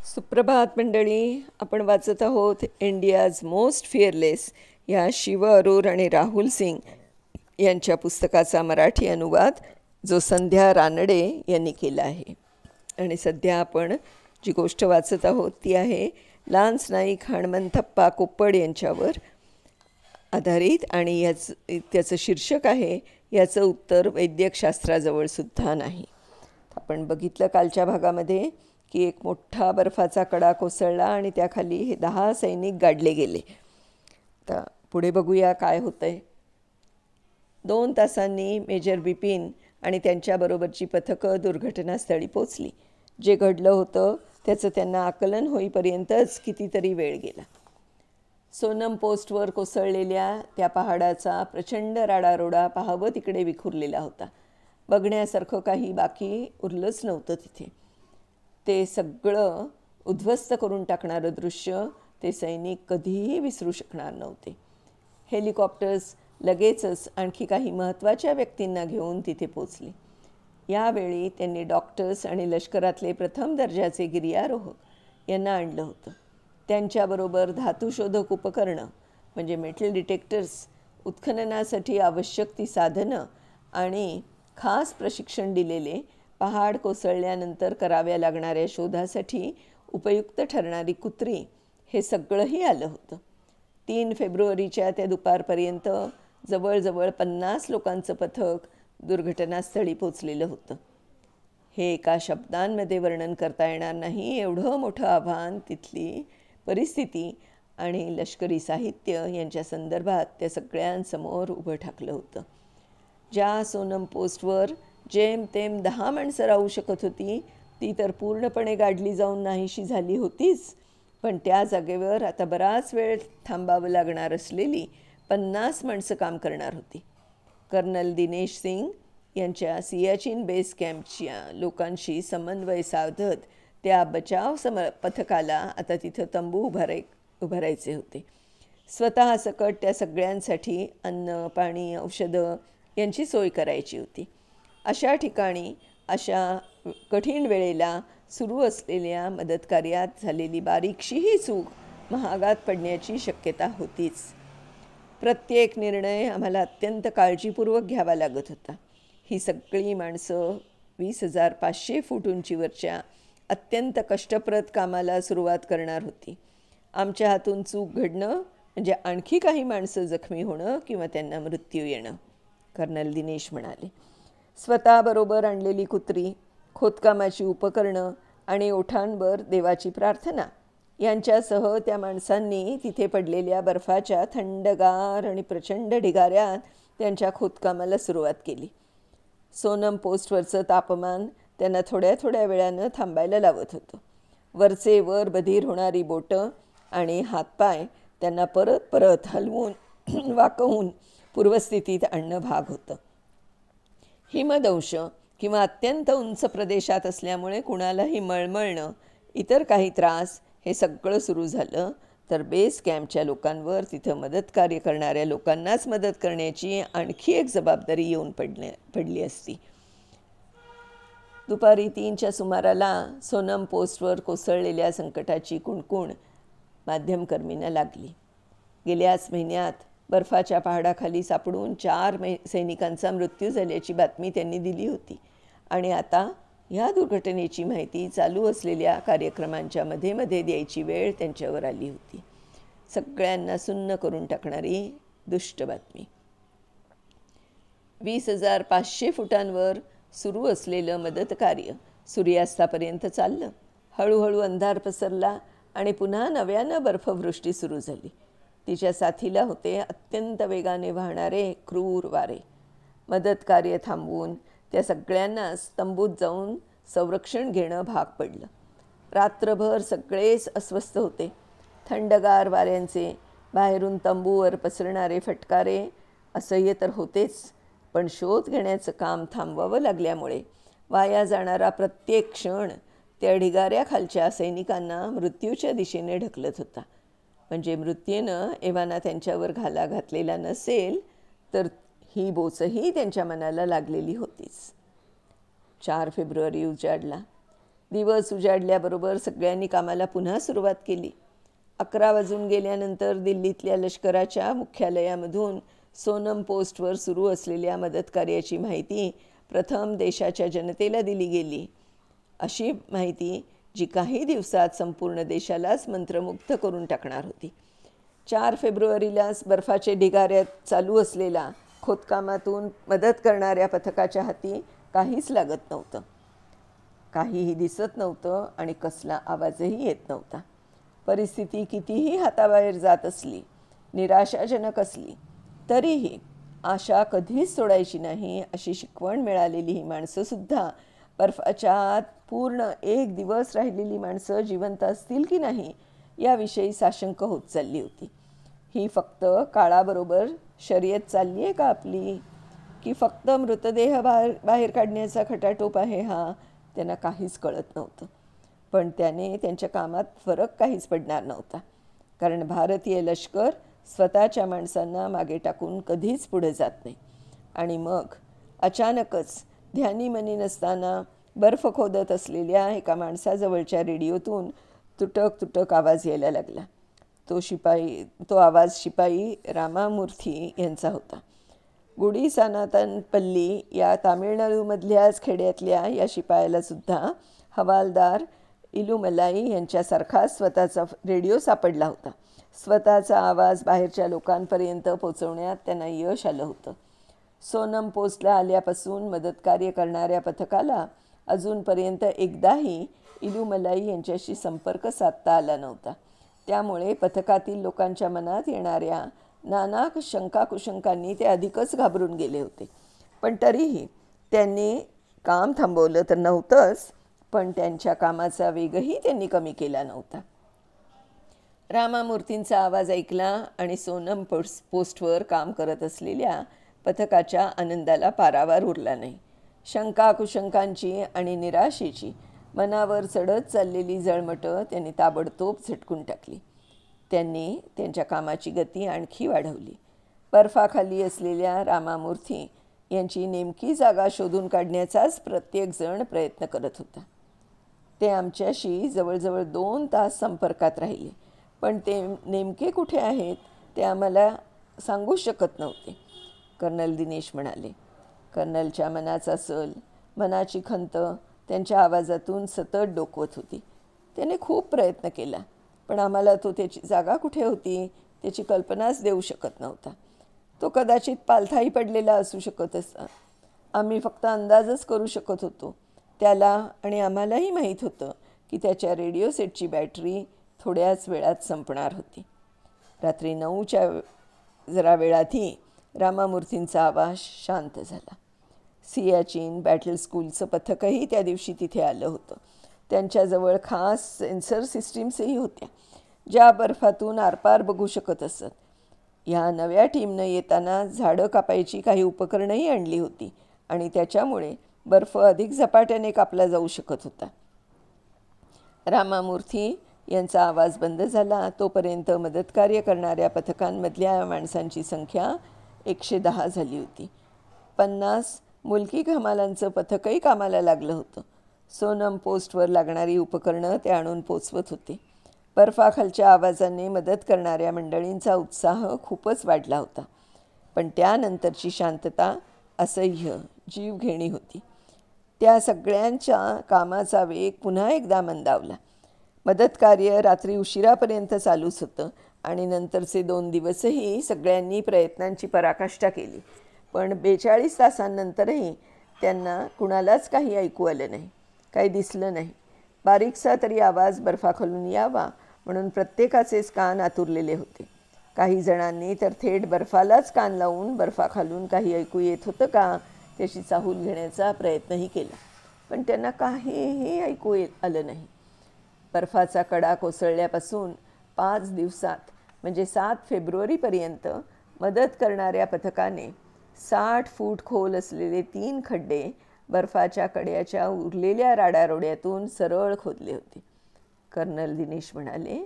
सुप्रभात मंडळी. आपण वाचत आहोत इंडियाज मोस्ट फिअरलेस या शिव अरोर आणि राहुल सिंग यांच्या पुस्तकाचा मराठी अनुवाद जो संध्या रानडे यांनी केला आहे. आणि सध्या आपण जी गोष्ट वाचत आहोत ती आहे लान्स नाईक हणमंथप्पा कोप्पड यांच्यावर आधारित आणि त्याचं शीर्षक आहे याचं उत्तर वैद्यकशास्त्राजवळसुद्धा नाही. आपण बघितलं कालच्या भागामध्ये की एक मोठा बर्फाचा कडा कोसळला आणि त्याखाली हे 10 सैनिक गाडले गेले. तर पुढे बघूया काय होतं आहे. 2 तासांनी मेजर बिपिन आणि त्यांच्याबरोबरची पथकं दुर्घटनास्थळी पोचली. जे घडलं होतं त्याचं त्यांना आकलन होईपर्यंतच कितीतरी वेळ गेला. सोनम पोस्टवर कोसळलेल्या त्या पहाडाचा प्रचंड राडारोडा पाहावं तिकडे विखुरलेला होता. बघण्यासारखं काही बाकी उरलंच नव्हतं तिथे. ते सगळं उद्ध्वस्त करून टाकणारं दृश्य ते सैनिक कधीही विसरू शकणार नव्हते. हेलिकॉप्टर्स लगेचच आणखी काही महत्त्वाच्या व्यक्तींना घेऊन तिथे पोचले. यावेळी त्यांनी डॉक्टर्स आणि लष्करातले प्रथम दर्जाचे गिर्यारोहक यांना आणलं होतं. त्यांच्याबरोबर धातुशोधक उपकरणं म्हणजे मेटल डिटेक्टर्स, उत्खननासाठी आवश्यक ती साधनं आणि खास प्रशिक्षण दिलेले पहाड कोसळल्यानंतर कराव्या लागणाऱ्या शोधासाठी उपयुक्त ठरणारी कुत्री हे सगळंही आलं होतं. 3 फेब्रुवारीच्या त्या दुपारपर्यंत जवळजवळ 50 लोकांचं पथक दुर्घटनास्थळी पोचलेलं होतं. हे एका शब्दांमध्ये वर्णन करता येणार नाही एवढं मोठं आव्हान तिथली परिस्थिती आणि लष्करी साहित्य यांच्या संदर्भात त्या सगळ्यांसमोर उभं ठाकलं होतं. ज्या सोनम पोस्टवर जेमतेम 10 माणसं राहू शकत होती ती तर पूर्णपणे गाडली जाऊन नाहीशी झाली होतीच, पण त्या जागेवर आता बराच वेळ थांबावं लागणार असलेली 50 माणसं काम करणार होती. कर्नल दिनेश सिंग यांच्या सियाचीन बेस कॅम्पच्या लोकांशी समन्वय साधत त्या बचाव पथकाला आता तिथं तंबू उभारायचे होते. स्वतःसकट त्या सगळ्यांसाठी अन्न, पाणी, औषधं यांची सोय करायची होती. अशा ठिकाणी अशा कठीण वेळेला सुरू असलेल्या मदतकार्यात झालेली बारीकशीही चूक महागात पडण्याची शक्यता होतीच. प्रत्येक निर्णय आम्हाला अत्यंत काळजीपूर्वक घ्यावा लागत होता. ही सगळी माणसं 20,500 फूट उंचीवरच्या अत्यंत कष्टप्रद कामाला सुरुवात करणार होती. आमच्या हातून चूक घडणं म्हणजे आणखी काही माणसं जखमी होणं किंवा त्यांना मृत्यू येणं, कर्नल दिनेश म्हणाले. स्वतःबरोबर आणलेली कुत्री, खोदकामाची उपकरणं आणि ओठांवर देवाची प्रार्थना यांच्यासह त्या माणसांनी तिथे पडलेल्या बर्फाच्या थंडगार आणि प्रचंड ढिगाऱ्यात त्यांच्या खोदकामाला सुरुवात केली. सोनम पोस्टवरचं तापमान त्यांना थोड्या थोड्या वेळानं थांबायला लावत होतं. वरचे वर बधीर होणारी बोटं आणि हातपाय त्यांना परत परत हलवून वाकवून पूर्वस्थितीत आणणं भाग होतं. हिमदंश किंवा अत्यंत उंच प्रदेशात असल्यामुळे कुणालाही मळमळणं, इतर काही त्रास हे सगळं सुरू झालं तर बेस कॅम्पच्या लोकांवर तिथं मदतकार्य करणाऱ्या लोकांनाच मदत करण्याची आणखी एक जबाबदारी येऊन पडली असती. दुपारी 3च्या सुमाराला सोनम पोस्टवर कोसळलेल्या संकटाची कुणकुण माध्यमकर्मींना लागली. गेल्याच महिन्यात बर्फाच्या पहाडाखाली सापडून 4 सैनिकांचा मृत्यू झाल्याची बातमी त्यांनी दिली होती आणि आता ह्या दुर्घटनेची माहिती चालू असलेल्या कार्यक्रमांच्या मध्ये द्यायची वेळ त्यांच्यावर आली होती. सगळ्यांना सुन्न करून टाकणारी दुष्ट बातमी. 20,500 फुटांवर सुरू असलेलं मदतकार्य सूर्यास्तापर्यंत चाललं. हळूहळू अंधार पसरला आणि पुन्हा नव्यानं बर्फवृष्टी सुरू झाली. तिच्या साथीला होते अत्यंत वेगाने वाहणारे क्रूर वारे. मदतकार्य थांबवून त्या सगळ्यांनाच तंबूत जाऊन संरक्षण घेणं भाग पडलं. रात्रभर सगळेच अस्वस्थ होते. थंडगार वाऱ्यांचे बाहेरून तंबूवर पसरणारे फटकारे असह्य तर होतेच, पण शोध घेण्याचं काम थांबवावं लागल्यामुळे वाया जाणारा प्रत्येक क्षण त्या ढिगाऱ्याखालच्या सैनिकांना मृत्यूच्या दिशेने ढकलत होता. म्हणजे मृत्यूनं एव्हाना त्यांच्यावर घाला घातलेला नसेल तर ही बोचही त्यांच्या मनाला लागलेली होतीच. 4 फेब्रुवारी उजाडला. दिवस उजाडल्याबरोबर सगळ्यांनी कामाला पुन्हा सुरुवात केली. 11 वाजून गेल्यानंतर दिल्लीतल्या लष्कराच्या मुख्यालयामधून सोनम पोस्टवर सुरू असलेल्या मदतकार्याची माहिती प्रथम देशाच्या जनतेला दिली गेली. अशी माहिती जी काही दिवसात संपूर्ण देशालाच मंत्रमुग्ध करून टाकणार होती. 4 फेब्रुवारीलाच बर्फाचे ढिगाऱ्यात चालू असलेला खोदकामातून मदत करणाऱ्या पथकाच्या हाती काहीच लागत नव्हतं. काहीही दिसत नव्हतं आणि कसला आवाजही येत नव्हता. परिस्थिती कितीही हाताबाहेर जात असली, निराशाजनक असली, तरीही आशा कधीच सोडायची नाही अशी शिकवण मिळालेली ही माणसंसुद्धा बर्फाच्या आत पूर्ण 1 दिवस राहिलेली माणसं जिवंत असतील की नाही याविषयी साशंक होत चालली होती. ही फक्त काळाबरोबर शर्यत चालली आहे का आपली, की फक्त मृतदेह बाहेर काढण्याचा खटाटोप आहे हा, त्यांना काहीच कळत नव्हतं. पण त्याने त्यांच्या कामात फरक काहीच पडणार नव्हता, कारण भारतीय लष्कर स्वतःच्या माणसांना मागे टाकून कधीच पुढे जात नाही. आणि मग अचानकच ध्यानीमनी नसताना बर्फ खोदत असलेल्या एका माणसाजवळच्या रेडिओतून तुटक तुटक आवाज यायला लागला. तो आवाज शिपाई रामामूर्ती यांचा होता. गुडीसानातनपल्ली या तामिळनाडूमधल्याच खेड्यातल्या या शिपायालासुद्धा हवालदार इलुमलाई यांच्यासारखाच स्वतःचा रेडिओ सापडला होता. स्वतःचा आवाज बाहेरच्या लोकांपर्यंत पोचवण्यात त्यांना यश आलं होतं. सोनम पोस्टला आल्यापासून मदतकार्य करणाऱ्या पथकाला अजूनपर्यंत एकदाही इलुमलाई यांच्याशी संपर्क साधता आला नव्हता. त्यामुळे पथकातील लोकांच्या मनात येणाऱ्या नाना शंकाकुशंकांनी ते अधिकच घाबरून गेले होते. पण तरीही त्यांनी काम थांबवलं तर नव्हतंच, पण त्यांच्या कामाचा वेगही त्यांनी कमी केला नव्हता. रामामूर्तींचा आवाज ऐकला आणि सोनम पोस्टवर काम करत असलेल्या पथकाच्या आनंदाला पारावार उरला नाही. शंकाकुशंकांची आणि निराशेची मनावर चढत चाललेली जळमटं त्यांनी ताबडतोब झटकून टाकली. त्यांनी त्यांच्या कामाची गती आणखी वाढवली. बर्फाखाली असलेल्या रामामूर्ती यांची नेमकी जागा शोधून काढण्याचाच प्रत्येकजण प्रयत्न करत होता. ते आमच्याशी जवळजवळ 2 तास संपर्कात राहिले, पण ते नेमके कुठे आहेत ते आम्हाला सांगू शकत नव्हते, कर्नल दिनेश म्हणाले. कर्नलच्या मनाचा सल, मनाची खंत त्यांच्या आवाजातून सतत डोकवत होती. त्याने खूप प्रयत्न केला, पण आम्हाला तो त्याची जागा कुठे होती त्याची कल्पनाच देऊ शकत नव्हता. तो कदाचित पालथाही पडलेला असू शकत असता. आम्ही फक्त अंदाजच करू शकत होतो. त्याला आणि आम्हालाही माहीत होतं की त्याच्या रेडिओ सेटची बॅटरी थोड्याच वेळात संपणार होती. रात्री 9च्या जरा वेळातही रामामूर्तींचा आवाज शांत झाला. सियाचीन बॅटल स्कूलचं पथकही त्या दिवशी तिथे आलं होतं. त्यांच्याजवळ खास सेन्सर सिस्टीम्सही होत्या, ज्या बर्फातून आरपार बघू शकत असत. ह्या नव्या टीमनं येताना झाडं कापायची काही उपकरणंही आणली होती आणि त्याच्यामुळे बर्फ अधिक झपाट्याने कापला जाऊ शकत होता. रामामूर्ती यांचा आवाज बंद झाला तोपर्यंत मदतकार्य करणाऱ्या पथकांमधल्या माणसांची संख्या 110 झाली होती. 50 मुलकी हमालांचं पथकही कामाला लागलं होतं. सोनम पोस्टवर लागणारी उपकरणं ते आणून पोचवत होते. बर्फाखालच्या आवाजाने मदत करणाऱ्या मंडळींचा उत्साह खूपच वाढला होता. पण त्यानंतरची शांतता असह्य, जीवघेणी होती. त्या सगळ्यांच्या कामाचा वेग पुन्हा एकदा मंदावला. मदतकार्य रात्री उशिरापर्यंत चालूच होतं आणि नंतरचे 2 दिवसही सगळ्यांनी प्रयत्नांची पराकाष्ठा केली. पण 42 तासांनंतरही त्यांना कुणालाच काही ऐकू आलं नाही, काही दिसलं नाही. बारीकसा तरी आवाज बर्फाखालून यावा म्हणून प्रत्येकाचेच कान आतुरलेले होते. काही जणांनी तर थेट बर्फालाच कान लावून बर्फाखालून काही ऐकू येत होतं का त्याची चाहूल घेण्याचा प्रयत्नही केला, पण त्यांना काहीही ऐकू आलं नाही. बर्फाचा कडा कोसळल्यापासून 5 दिवसात म्हणजे 7 फेब्रुवारीपर्यंत मदत करणाऱ्या पथकाने 60 फूट खोल असलेले 3 खड्डे बर्फाच्या कड्याच्या उरलेल्या राडारोड्यातून सरळ खोदले होते. कर्नल दिनेश म्हणाले,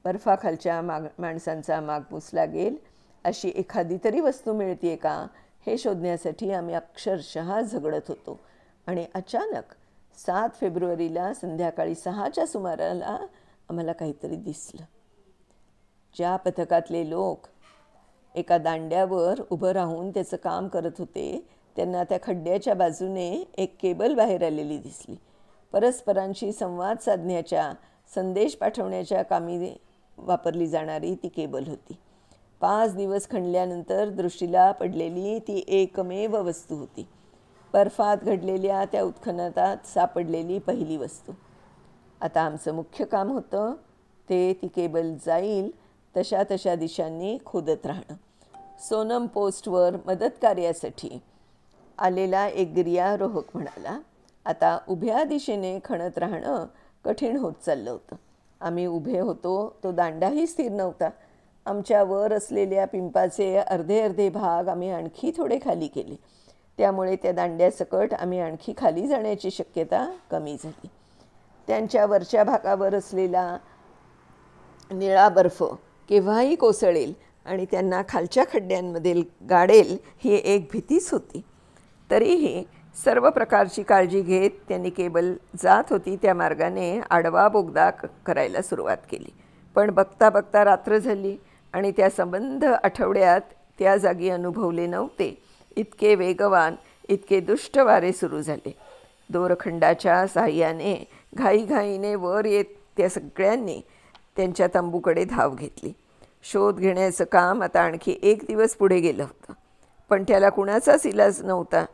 बर्फाखालच्या माणसांचा मागमूस लागेल अशी एखादी तरी वस्तू मिळते का हे शोधण्यासाठी आम्ही अक्षरशः झगडत होतो आणि अचानक 7 फेब्रुवारीला संध्याकाळी 6च्या सुमाराला आम्हाला काहीतरी दिसलं. ज्या पथकातले लोक एका दांड्यावर उभं राहून त्याचं काम करत होते त्यांना त्या खड्ड्याच्या बाजूने एक केबल बाहेर आलेली दिसली. परस्परांशी संवाद साधण्याच्या, संदेश पाठवण्याच्या कामी वापरली जाणारी ती केबल होती. 5 दिवस खणल्यानंतर दृष्टीला पडलेली ती एकमेव वस्तू होती. बर्फात घडलेल्या त्या उत्खननात सापडलेली पहिली वस्तू. आता आमचं मुख्य काम होतं ते ती केबल जाईल तशा तशा दिशांनी खोदत राहणं. सोनम पोस्टवर मदत कार्यासाठी आलेला एक गिर्यारोहक म्हणाला, आता उभ्या दिशेने खणत राहणं कठीण होत चाललं होतं. आम्ही उभे होतो तो दांडाही स्थिर नव्हता. आमच्या वर असलेल्या पिंपाचे अर्धे अर्धे भाग आम्ही आणखी थोडे खाली केले. त्यामुळे त्या दांड्यासकट आम्ही आणखी खाली जाण्याची शक्यता कमी झाली. त्यांच्या वरच्या भागावर असलेला निळा बर्फ केव्हाही कोसळेल आणि त्यांना खालच्या खड्ड्यांमध्ये गाडेल ही एक भीतीच होती. तरीही सर्व प्रकारची काळजी घेत त्यांनी केबल जात होती त्या मार्गाने आडवा बोगदा करायला सुरुवात केली. पण बघता बघता रात्र झाली आणि त्या संबंध आठवड्यात त्या जागी अनुभवले नव्हते इतके वेगवान, इतके दुष्ट वारे सुरू झाले. दोरखंडाच्या साहाय्याने घाईघाईने वर येत त्या सगळ्यांनी त्यांच्या तंबूकडे धाव घेतली. शोध घेण्याचं काम आता आणखी 1 दिवस पुढे गेलं होतं. पण त्याला कुणाचाच इलाज नव्हता.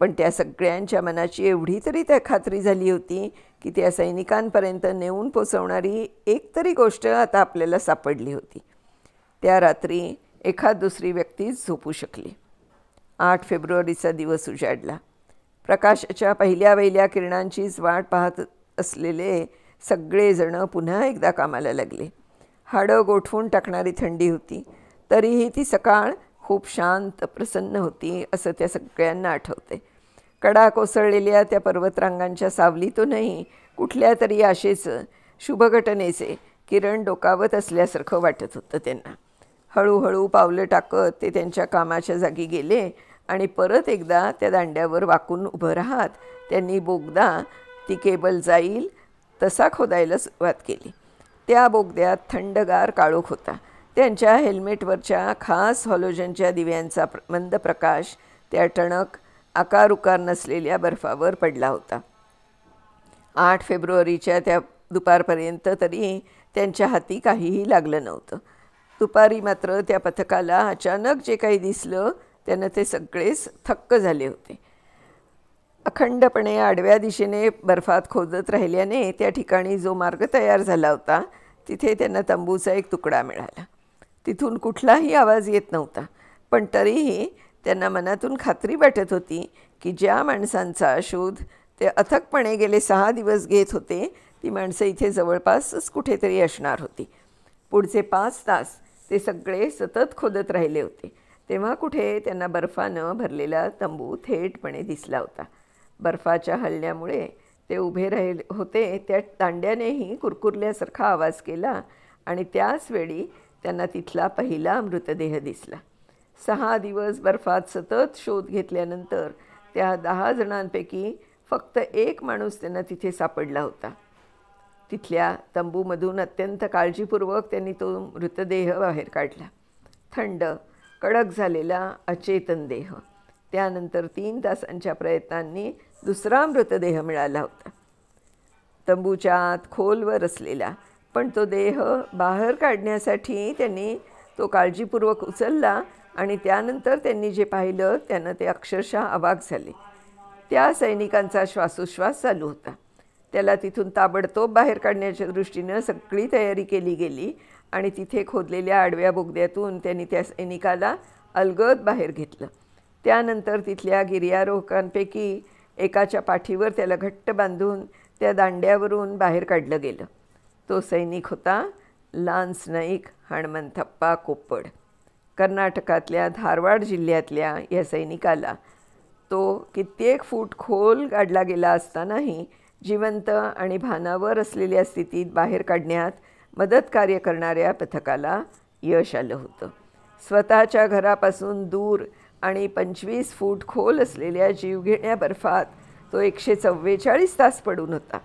पण त्या सगळ्यांच्या मनाची एवढी तरी त्या खात्री झाली होती की त्या सैनिकांपर्यंत नेऊन पोचवणारी एक तरी गोष्ट आता आपल्याला सापडली होती. त्या रात्री एखाद दुसरी व्यक्तीच झोपू शकली. 8 फेब्रुवारीचा दिवस उजाडला. प्रकाशाच्या पहिल्या वहिल्या किरणांचीच वाट पाहत असलेले सगळेजण पुन्हा एकदा कामाला लागले. हाडं गोठवून टाकणारी थंडी होती, तरीही ती सकाळ खूप शांत प्रसन्न होती असं त्या सगळ्यांना आठवते. कडा कोसळलेल्या त्या पर्वतरांगांच्या सावलीतूनही कुठल्या तरी आशेचं, शुभघटनेचे किरण डोकावत असल्यासारखं वाटत होतं त्यांना. हळूहळू पावलं टाकत ते त्यांच्या कामाच्या जागी गेले आणि परत एकदा त्या दांड्यावर वाकून उभं राहत त्यांनी बोगदा ती केबल जाईल तसा खोदायला सुरुवात केली. त्या बोगद्यात थंडगार काळोख होता. त्यांच्या हेल्मेटवरच्या खास हॉलोजनच्या दिव्यांचा मंद प्रकाश त्या टणक आकार उकार नसलेल्या बर्फावर पडला होता. 8 फेब्रुवारीच्या त्या दुपारपर्यंत तरी त्यांच्या हाती काहीही लागलं नव्हतं. दुपारी मात्र त्या पथकाला अचानक जे काही दिसलं त्यानं ते सगळेच थक्क झाले होते. अखंडपणे आडव्या दिशेने बर्फात खोदत राहिल्याने त्या ठिकाणी जो मार्ग तयार झाला होता तिथे त्यांना तंबूचा एक तुकडा मिळाला. तिथून कुठलाही आवाज येत नव्हता. पण तरीही त्यांना मनातून खात्री वाटत होती की ज्या माणसांचा शोध ते अथकपणे गेले 6 दिवस घेत होते ती माणसं इथे जवळपासच कुठेतरी असणार होती. पुढचे 5 तास ते सगळे सतत खोदत राहिले होते. तेव्हा कुठे त्यांना बर्फानं भरलेला तंबू थेटपणे दिसला होता. बर्फाच्या हलण्यामुळे ते उभे राहिले होते त्या दांड्यानेही कुरकुरल्यासारखा आवाज केला आणि त्याच वेळी त्यांना तिथला पहिला मृतदेह दिसला. 6 दिवस बर्फात सतत शोध घेतल्यानंतर त्या 10 जणांपैकी फक्त एक माणूस त्यांना तिथे सापडला होता. तिथल्या तंबूमधून अत्यंत काळजीपूर्वक त्यांनी तो मृतदेह बाहेर काढला. थंड, कडक झालेला अचेतन देह. त्यानंतर 3 तासांच्या प्रयत्नांनी दुसरा मृतदेह मिळाला होता. तंबूच्या आत खोलवर असलेला, पण तो देह बाहेर काढण्यासाठी त्यांनी तो काळजीपूर्वक उचलला आणि त्यानंतर त्यांनी जे पाहिलं त्यानं ते अक्षरशः अवाक झाले. त्या सैनिकांचा श्वासोश्वास चालू होता. त्याला तिथून ताबडतोब बाहेर काढण्याच्या दृष्टीनं सगळी तयारी केली गेली आणि तिथे खोदलेल्या आडव्या बोगद्यातून त्यांनी त्या सैनिकाला अलगद बाहेर घेतलं. त्यानंतर तिथल्या गिर्यारोहकांपैकी एकाच्या पाठीवर त्याला घट्ट बांधून त्या दांड्यावरून बाहेर काढलं गेलं. तो सैनिक होता लान्स नाईक हणमंथप्पा कोप्पड. कर्नाटकातल्या धारवाड जिल्ह्यातल्या या सैनिकाला तो कित्येक फूट खोल काढला गेला असतानाही जिवंत आणि भानावर असलेल्या स्थितीत बाहेर काढण्यात मदत कार्य करणाऱ्या पथकाला यश आलं होतं. स्वतःच्या घरापासून दूर आणि 25 फूट खोल असलेल्या जीवघेण्या बर्फात तो 144 तास पडून होता.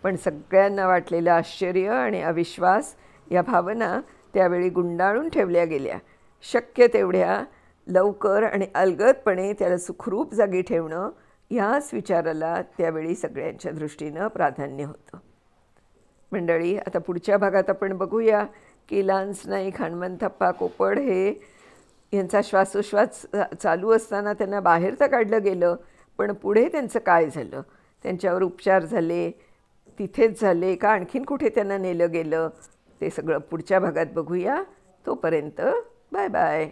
पण सगळ्यांना वाटलेलं आश्चर्य आणि अविश्वास या भावना त्यावेळी गुंडाळून ठेवल्या गेल्या. शक्य तेवढ्या लवकर आणि अलगदपणे त्याला सुखरूप जागी ठेवणं ह्याच विचाराला त्यावेळी सगळ्यांच्या दृष्टीनं प्राधान्य होतं. मंडळी, आता पुढच्या भागात आपण बघूया की लान्स नाईक, हणमंतप्पा कोपड हे यांचा श्वासोश्वास चालू असताना त्यांना बाहेर तर काढलं गेलं, पण पुढे त्यांचं काय झालं, त्यांच्यावर उपचार झाले, तिथेच झाले का आणखीन कुठे त्यांना नेलं गेलं, ते सगळं पुढच्या भागात बघूया. तोपर्यंत बाय बाय.